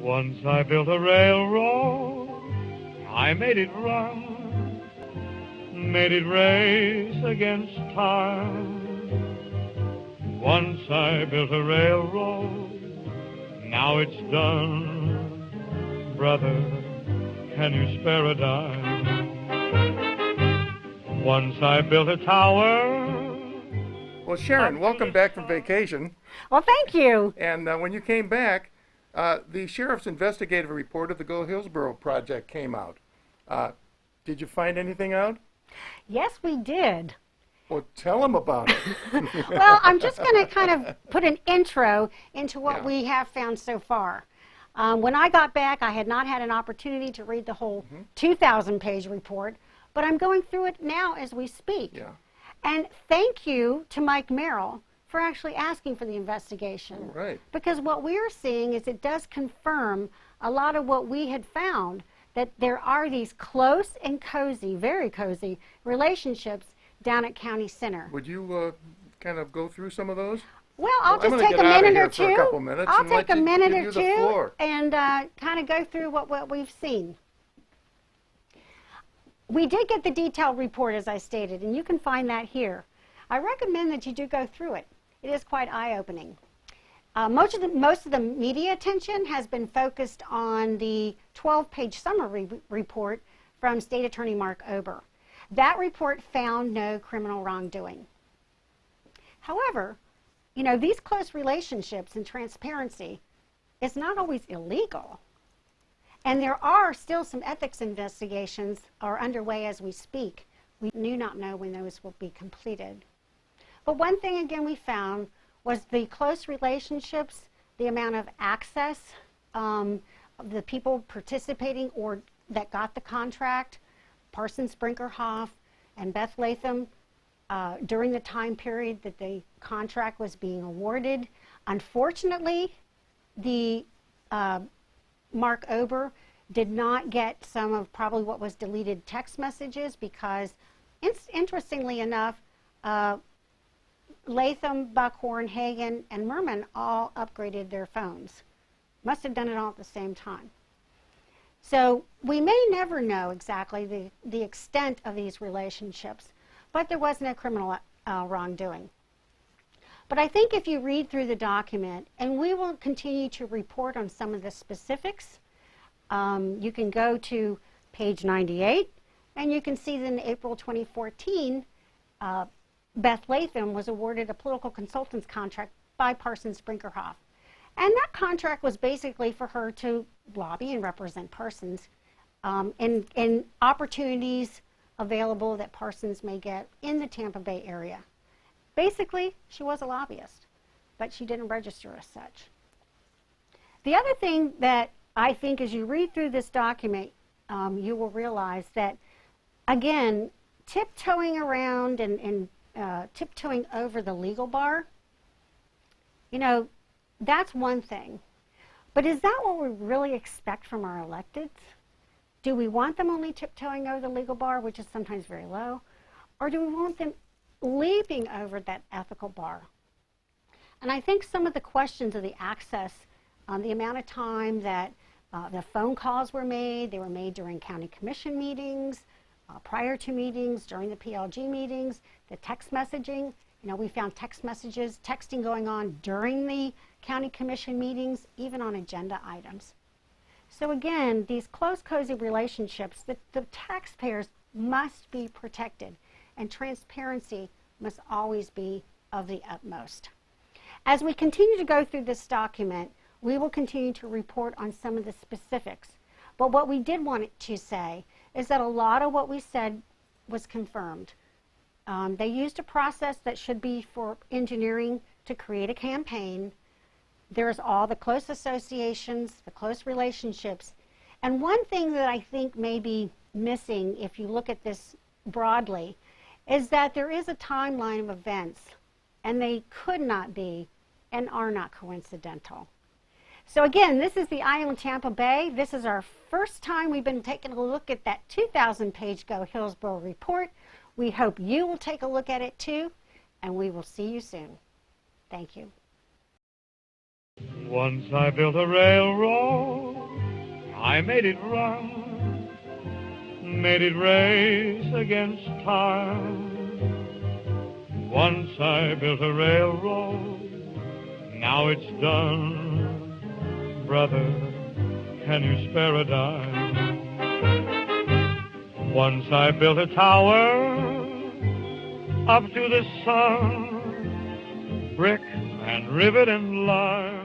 Once I built a railroad, I made it run, made it race against time. Once I built a railroad, now it's done. Brother, can you spare a dime? Once I built a tower. Well, Sharon, welcome back from vacation. Well, thank you. And when you came back, the sheriff's investigative report of the Go Hillsborough project came out. Did you find anything out? Yes, we did. Well, tell them about it. Well, I'm just going to kind of put an intro into what we have found so far. When I got back, I had not had an opportunity to read the whole 2,000-page report, but I'm going through it now as we speak. Yeah. And thank you to Mike Merrill for actually asking for the investigation. Right. Because what we're seeing is it does confirm a lot of what we had found, that there are these close and cozy, very cozy relationships down at County Center. Would you kind of go through some of those? Well, I'll just take a minute or two. I'll take a minute or two and kind of go through what we've seen. We did get the detailed report, as I stated, and you can find that here. I recommend that you do go through it. It is quite eye-opening. Most of the media attention has been focused on the 12-page summary report from State Attorney Mark Ober. That report found no criminal wrongdoing. However, you know, these close relationships and transparency is not always illegal. And there are still some ethics investigations are underway as we speak. We do not know when those will be completed. But one thing, again, we found was the close relationships, the amount of access, the people participating or that got the contract, Parsons, Brinckerhoff, and Beth Leytham, during the time period that the contract was being awarded. Unfortunately, the Mark Ober did not get some of probably what was deleted text messages because, interestingly enough, Leytham, Buckhorn, Hagan, and Murman all upgraded their phones. Must have done it all at the same time. So we may never know exactly the extent of these relationships, but there was no criminal wrongdoing. But I think if you read through the document, and we will continue to report on some of the specifics, you can go to page 98, and you can see that in April 2014, Beth Leytham was awarded a political consultant's contract by Parsons Brinckerhoff. And that contract was basically for her to lobby and represent Parsons in opportunities available that Parsons may get in the Tampa Bay area. Basically, she was a lobbyist, but she didn't register as such. The other thing that I think as you read through this document, you will realize that, again, tiptoeing around and tiptoeing over the legal bar, you know, that's one thing. But is that what we really expect from our electeds? Do we want them only tiptoeing over the legal bar, which is sometimes very low, or do we want them leaping over that ethical bar? And I think some of the questions of the access, the amount of time that the phone calls were made, they were made during county commission meetings, prior to meetings, during the PLG meetings, the text messaging. You know, we found texting going on during the county commission meetings, even on agenda items. So again, these close, cozy relationships, the taxpayers must be protected, and transparency must always be of the utmost. As we continue to go through this document, we will continue to report on some of the specifics. But what we did want to say is that a lot of what we said was confirmed. They used a process that should be for engineering to create a campaign. There's all the close associations, the close relationships. And one thing that I think may be missing, if you look at this broadly, is that there is a timeline of events, and they could not be and are not coincidental. So again, this is the Island Tampa Bay. This is our first time we've been taking a look at that 2,000-page Go Hillsborough report. We hope you will take a look at it too, and we will see you soon. Thank you. Once I built a railroad I made it run, made it race against time. Once I built a railroad, now it's done. Brother, can you spare a dime? Once I built a tower up to the sun, brick and rivet and lime.